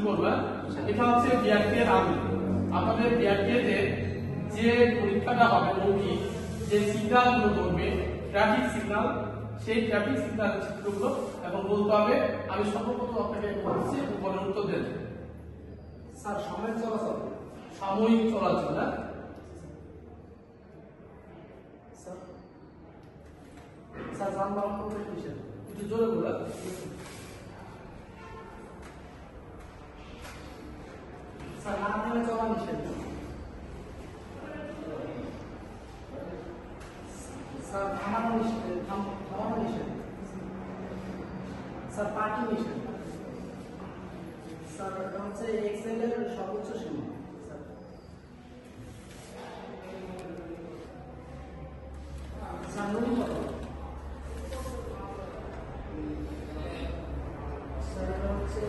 করবা, এটা হচ্ছে বিআরটি এর আগে আপনাদের বিআরটি তে যে পরীক্ষাটা হবে মৌখিক যে সিগন্যালগুলো ধরবে ট্রাফিক সিগন্যাল, সেই ট্রাফিক সিগন্যাল চিত্রগুলো এবং বলতে হবে আমি সর্বপ্রথম আপনাকে বলছি উপরে উত্তর দেন। স্যার সাময়িক চলাচল, সাময়িক চলাচল না স্যার স্যার যানবাহন প্রবেশ নিষেধ, একটু জোরে বলা। স্যার না থেমে চলা নিষেধ, স্যার থামানো নিষেধ, থামানো নিষেধ, স্যার পার্কিং নিষেধ, স্যার এটা হচ্ছে এক্সেল এর সর্বোচ্চ সীমা, স্যার স্যার নবীকরণ, স্যার এটা হচ্ছে